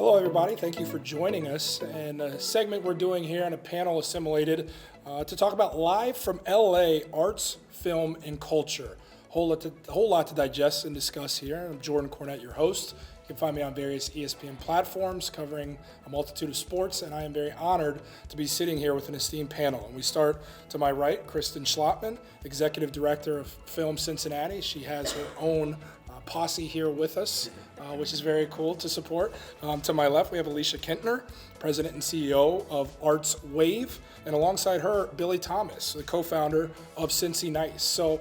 Hello, everybody. Thank you for joining us. And a segment we're doing here on a panel assimilated to talk about live from LA arts, film, and culture. Whole lot to digest and discuss here. I'm Jordan Cornett, your host. You can find me on various ESPN platforms covering a multitude of sports, and I am very honored to be sitting here with an esteemed panel. And we start to my right, Kristen Schlotman, Executive Director of Film Cincinnati. She has her own posse here with us, which is very cool to support. To my left, we have Alecia Kintner, President and CEO of ArtsWave, and alongside her, Billy Thomas, the co-founder of Cincy Nice. So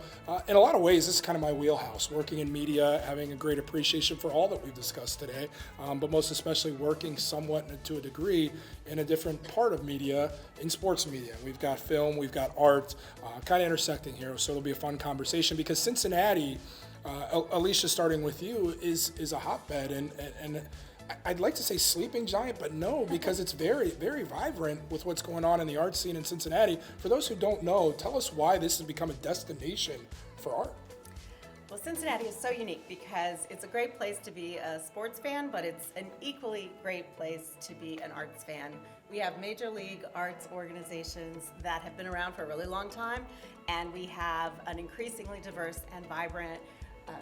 in a lot of ways, this is kind of my wheelhouse, working in media, having a great appreciation for all that we've discussed today, but most especially working somewhat to a degree in a different part of media, in sports media. We've got film, we've got art, kind of intersecting here, so it'll be a fun conversation because Cincinnati, Alecia, starting with you, is a hotbed, and I'd like to say sleeping giant, but no, because it's very, very vibrant with what's going on in the art scene in Cincinnati. For those who don't know, tell us why this has become a destination for art. Well, Cincinnati is so unique because it's a great place to be a sports fan, but it's an equally great place to be an arts fan. We have major league arts organizations that have been around for a really long time, and we have an increasingly diverse and vibrant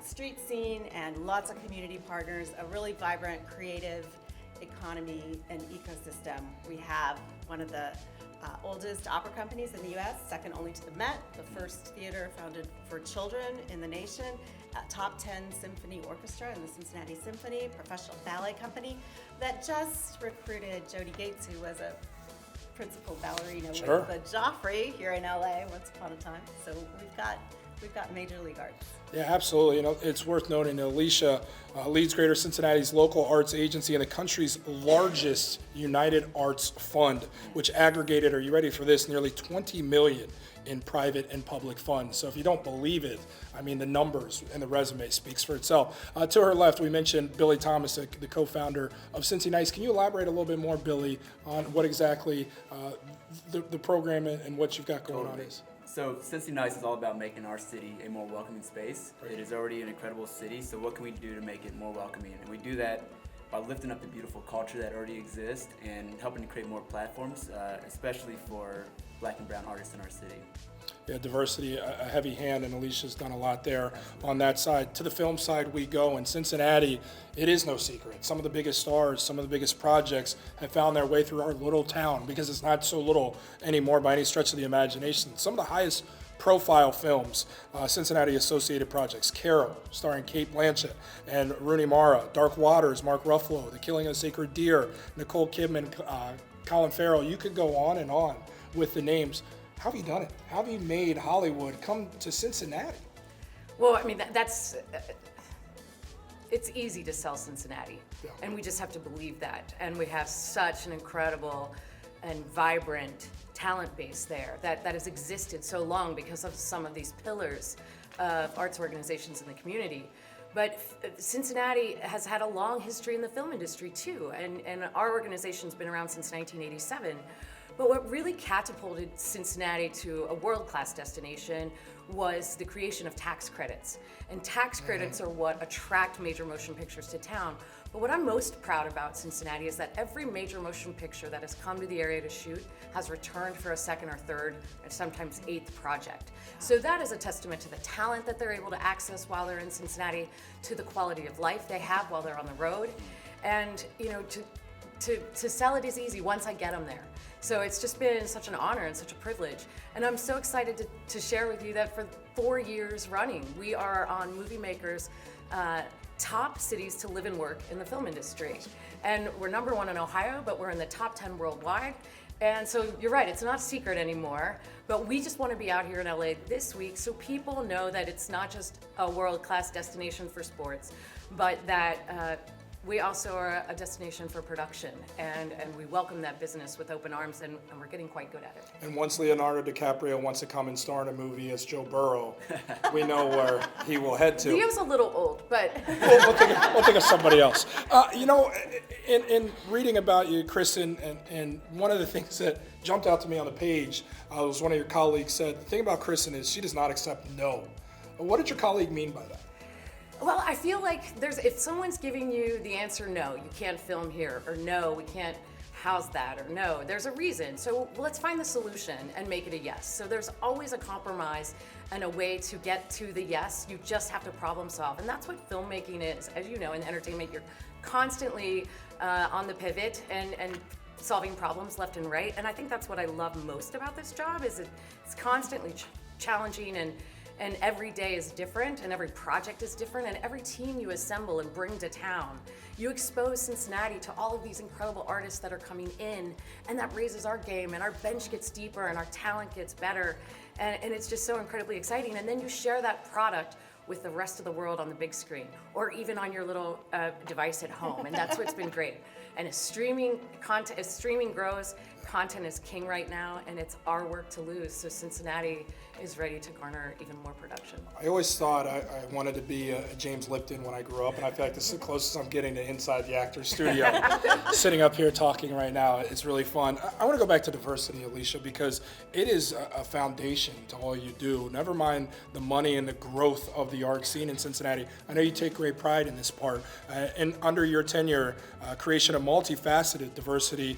street scene and lots of community partners, a really vibrant creative economy and ecosystem. We have one of the oldest opera companies in the U.S., second only to the Met, the first theater founded for children in the nation, top 10 symphony orchestra in the Cincinnati Symphony, professional ballet company that just recruited Jody Gates, who was a principal ballerina with the Joffrey here in LA once upon a time. So we've got major league arts. Yeah, absolutely. It's worth noting that Alecia leads Greater Cincinnati's local arts agency and the country's largest United Arts Fund, which aggregated, are you ready for this, nearly $20 million in private and public funds. So if you don't believe it, I mean, the numbers and the resume speaks for itself. To her left, we mentioned Billy Thomas, the co-founder of Cincy Nice. Can you elaborate a little bit more, Billy, on what exactly the program and what you've got going on is? So Cincy Nice is all about making our city a more welcoming space. It is already an incredible city, so what can we do to make it more welcoming? And we do that by lifting up the beautiful culture that already exists and helping to create more platforms, especially for Black and brown artists in our city. Yeah, diversity, a heavy hand, and Alicia's done a lot there on that side. To the film side we go. In Cincinnati, it is no secret. Some of the biggest stars, some of the biggest projects have found their way through our little town because it's not so little anymore by any stretch of the imagination. Some of the highest profile films, Cincinnati associated projects, Carol, starring Kate Blanchett and Rooney Mara, Dark Waters, Mark Ruffalo, The Killing of a Sacred Deer, Nicole Kidman, Colin Farrell. You could go on and on with the names. How have you done it? How have you made Hollywood come to Cincinnati? Well, I mean, it's easy to sell Cincinnati, and we just have to believe that. And we have such an incredible and vibrant talent base there that has existed so long because of some of these pillars of arts organizations in the community. But Cincinnati has had a long history in the film industry too, and our organization's been around since 1987. But what really catapulted Cincinnati to a world-class destination was the creation of tax credits. And tax credits are what attract major motion pictures to town. But what I'm most proud about Cincinnati is that every major motion picture that has come to the area to shoot has returned for a second or third, and sometimes eighth project. So that is a testament to the talent that they're able to access while they're in Cincinnati, to the quality of life they have while they're on the road. And to sell it is easy once I get them there. So it's just been such an honor and such a privilege. And I'm so excited to share with you that for 4 years running, we are on Movie Maker's top cities to live and work in the film industry. And we're number 1 in Ohio, but we're in the top 10 worldwide. And so you're right, it's not a secret anymore, but we just want to be out here in LA this week so people know that it's not just a world-class destination for sports, but that we also are a destination for production, and we welcome that business with open arms, and we're getting quite good at it. And once Leonardo DiCaprio wants to come and star in a movie as Joe Burrow, we know where he will head to. Leo's a little old, but... we'll think of somebody else. In reading about you, Kristen, and one of the things that jumped out to me on the page was one of your colleagues said, the thing about Kristen is she does not accept no. What did your colleague mean by that? Well, I feel like if someone's giving you the answer, no, you can't film here, or no, we can't house that, or no, there's a reason. So let's find the solution and make it a yes. So there's always a compromise and a way to get to the yes. You just have to problem solve. And that's what filmmaking is. As you know, in entertainment, you're constantly on the pivot and solving problems left and right. And I think that's what I love most about this job, is it's constantly challenging, and every day is different, and every project is different, and every team you assemble and bring to town, you expose Cincinnati to all of these incredible artists that are coming in, and that raises our game, and our bench gets deeper, and our talent gets better, and it's just so incredibly exciting. And then you share that product with the rest of the world on the big screen, or even on your little device at home, and that's what's been great. And as streaming grows, content is king right now, and it's our work to lose. So Cincinnati is ready to garner even more production. I always thought I wanted to be a James Lipton when I grew up, and I feel like this is the closest I'm getting to inside the actor's studio. Sitting up here talking right now, it's really fun. I want to go back to diversity, Alecia, because it is a foundation to all you do. Never mind the money and the growth of the art scene in Cincinnati. I know you take great pride in this part. And under your tenure, creation of multifaceted diversity,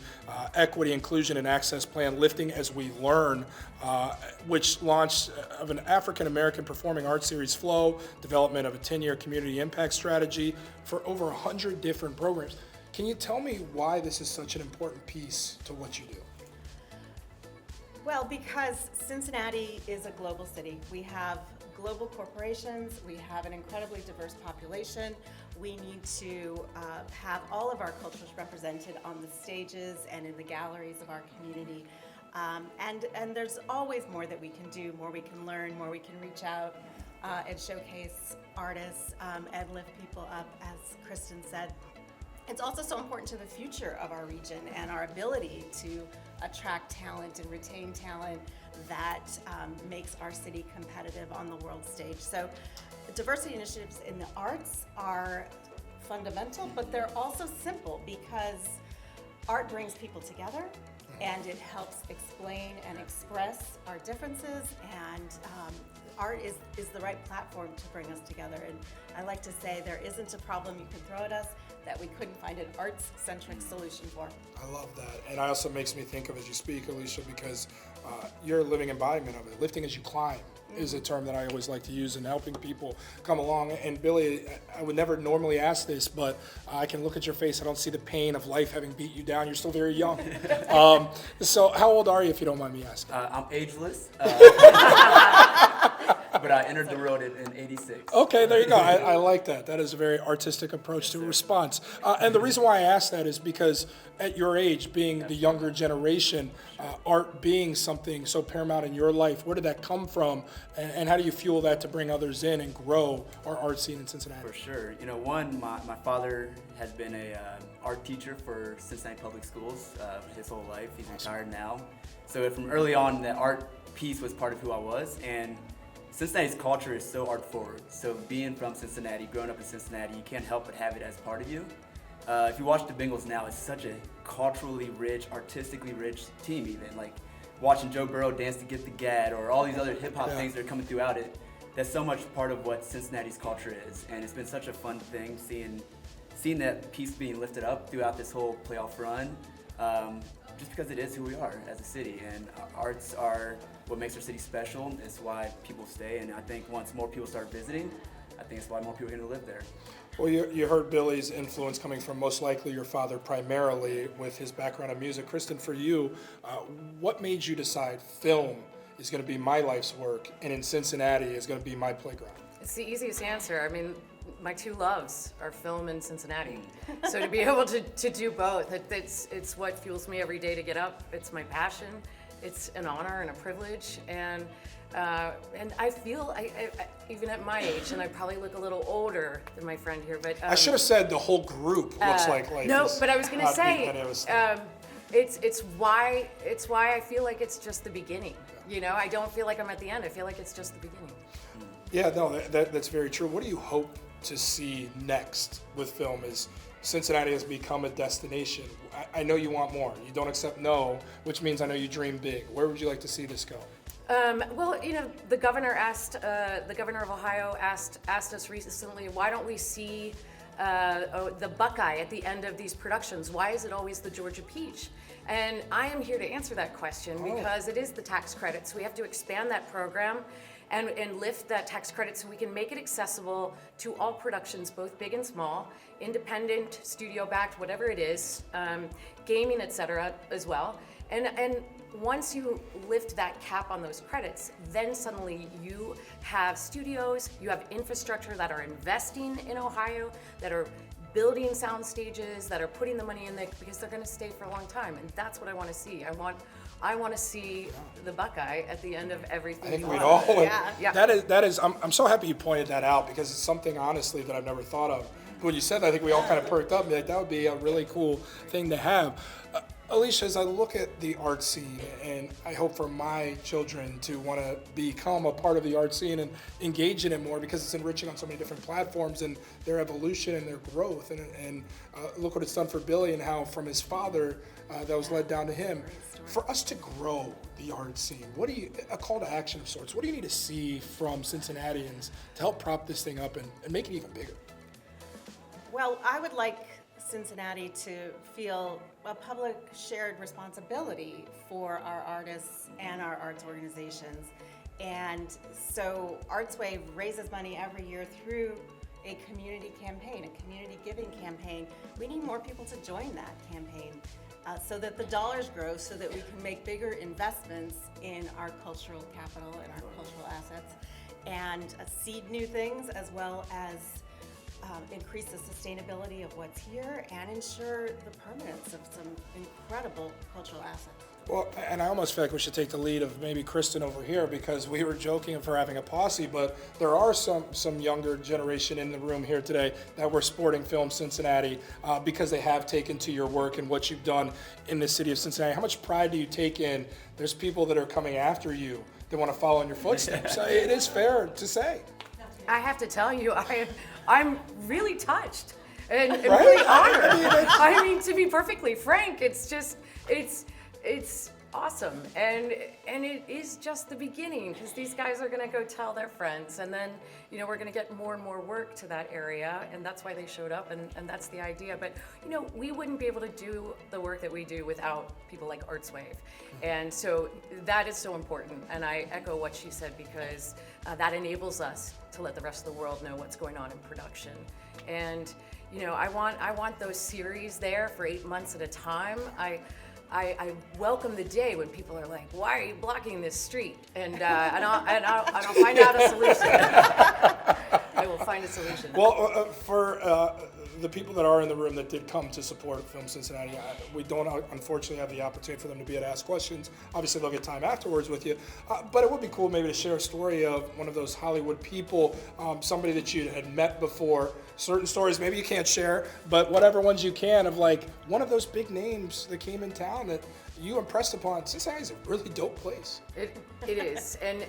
equity, inclusion, and access plan, Lifting as We Learn, which launched of an African-American performing arts series, Flow, development of a 10-year community impact strategy for over 100 different programs. Can you tell me why this is such an important piece to what you do? Well, because Cincinnati is a global city. We have global corporations, we have an incredibly diverse population. We need to have all of our cultures represented on the stages and in the galleries of our community. And there's always more that we can do, more we can learn, more we can reach out and showcase artists and lift people up, as Kristen said. It's also so important to the future of our region and our ability to attract talent and retain talent that makes our city competitive on the world stage. So diversity initiatives in the arts are fundamental, but they're also simple, because art brings people together, and it helps explain and express our differences, and art is the right platform to bring us together. And I like to say there isn't a problem you can throw at us that we couldn't find an arts-centric solution for. I love that. And it also makes me think of, as you speak, Alecia, because you're a living embodiment of it. Lifting as you climb is a term that I always like to use in helping people come along. And Billy, I would never normally ask this, but I can look at your face. I don't see the pain of life having beat you down. You're still very young. So how old are you, if you don't mind me asking? I'm ageless, but I entered the world in '86. Okay, there you go. I like that. That is a very artistic approach to a response. And the reason why I ask that is because at your age, being the younger generation, art being something so paramount in your life, where did that come from? And how do you fuel that to bring others in and grow our art scene in Cincinnati? For sure. You know, my father has been a art teacher for Cincinnati Public Schools his whole life. He's retired now. So from early on, the art piece was part of who I was. And Cincinnati's culture is so art forward. So being from Cincinnati, growing up in Cincinnati, you can't help but have it as part of you. If you watch the Bengals now, it's such a culturally rich, artistically rich team even. Like watching Joe Burrow dance to Get the Gad, or all these other hip hop things that are coming throughout it. That's so much part of what Cincinnati's culture is. And it's been such a fun thing seeing that piece being lifted up throughout this whole playoff run. Just because it is who we are as a city, and arts are what makes our city special. It's why people stay, and I think once more people start visiting, I think it's why more people are going to live there. Well, you heard Billy's influence coming from most likely your father primarily with his background in music. Kristen, for you, what made you decide film is going to be my life's work, and in Cincinnati is going to be my playground? It's the easiest answer. I mean, my two loves are film and Cincinnati. So to be able to do both, it's what fuels me every day to get up. It's my passion. It's an honor and a privilege. And I feel, even at my age, and I probably look a little older than my friend here, but I should have said the whole group looks like life. No, is but I was going to say, it it's why I feel like it's just the beginning. You know, I don't feel like I'm at the end. I feel like it's just the beginning. Yeah, no, that's very true. What do you hope to see next with film? Is Cincinnati has become a destination. I know you want more. You don't accept no, which means I know you dream big. Where would you like to see this go? Well, the governor of Ohio asked us recently, why don't we see the Buckeye at the end of these productions? Why is it always the Georgia Peach? And I am here to answer that question because it is the tax credit. So we have to expand that program and lift that tax credit so we can make it accessible to all productions, both big and small, independent, studio-backed, whatever it is, gaming, etc. as well. And once you lift that cap on those credits, then suddenly you have studios, you have infrastructure that are investing in Ohio, that are building sound stages, that are putting the money in there because they're going to stay for a long time. And that's what I want to see. I want to see the Buckeye at the end of everything. I think we'd all. Yeah. That is. I'm so happy you pointed that out because it's something honestly that I've never thought of. When you said that, I think we all kind of perked up and be like, that would be a really cool thing to have. Alecia, as I look at the art scene, and I hope for my children to want to become a part of the art scene and engage in it more because it's enriching on so many different platforms and their evolution and their growth. And look what it's done for Billy and how from his father that was led down to him. For us to grow the art scene, a call to action of sorts, what do you need to see from Cincinnatians to help prop this thing up and make it even bigger? Well, I would like Cincinnati to feel a public shared responsibility for our artists and our arts organizations. And so ArtsWave raises money every year through a community campaign, a community giving campaign. We need more people to join that campaign so that the dollars grow, so that we can make bigger investments in our cultural capital and our cultural assets and seed new things as well as increase the sustainability of what's here and ensure the permanence of some incredible cultural assets. Well, and I almost feel like we should take the lead of maybe Kristen over here because we were joking of her having a posse, but there are some younger generation in the room here today that were sporting Film Cincinnati because they have taken to your work and what you've done in the city of Cincinnati. How much pride do you take in? There's people that are coming after you that want to follow in your footsteps. It is fair to say. I have to tell you, I'm really touched and really honored. I mean, to be perfectly frank, it's awesome, and it is just the beginning because these guys are going to go tell their friends, and then we're going to get more and more work to that area, and that's why they showed up, and that's the idea. But we wouldn't be able to do the work that we do without people like ArtsWave, and so that is so important. And I echo what she said because that enables us to let the rest of the world know what's going on in production, and I want those series there for 8 months at a time. I welcome the day when people are like, "Why are you blocking this street?" And I'll find out a solution. I will find a solution. Well, for the people that are in the room that did come to support Film Cincinnati, we don't unfortunately have the opportunity for them to be able to ask questions. Obviously, they'll get time afterwards with you. But it would be cool maybe to share a story of one of those Hollywood people, somebody that you had met before. Certain stories maybe you can't share, but whatever ones you can of like one of those big names that came in town that you impressed upon. Cincinnati is a really dope place. It is, and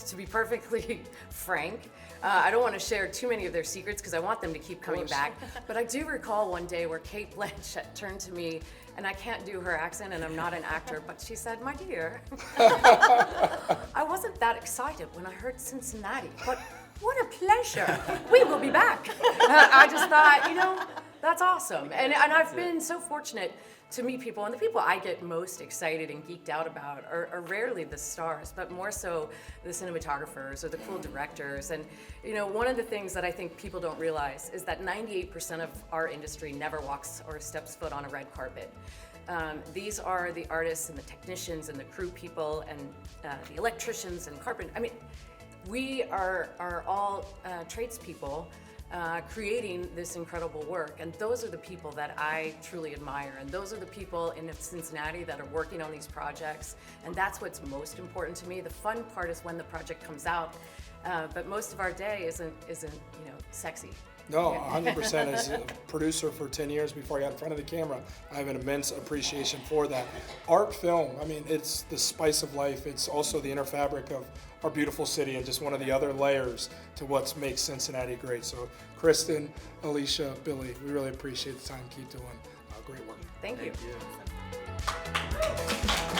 to be perfectly frank, I don't want to share too many of their secrets because I want them to keep coming back. But I do recall one day where Kate Blanchett turned to me, and I can't do her accent, and I'm not an actor, but she said, "My dear, I wasn't that excited when I heard Cincinnati, but what a pleasure. We will be back." I just thought, that's awesome. And I've been so fortunate to meet people, and the people I get most excited and geeked out about are rarely the stars, but more so the cinematographers or the cool directors. And one of the things that I think people don't realize is that 98% of our industry never walks or steps foot on a red carpet. These are the artists and the technicians and the crew people and the electricians and carpenters. I mean, we are all tradespeople creating this incredible work, and those are the people that I truly admire, and those are the people in Cincinnati that are working on these projects, and that's what's most important to me. The fun part is when the project comes out, but most of our day isn't sexy. No, 100%. As a producer for 10 years before I got in front of the camera, I have an immense appreciation for that. Art film, I mean, it's the spice of life. It's also the inner fabric of our beautiful city and just one of the other layers to what makes Cincinnati great. So Kristen, Alecia, Billy, we really appreciate the time. Keep doing great work. Thank you. Thank you.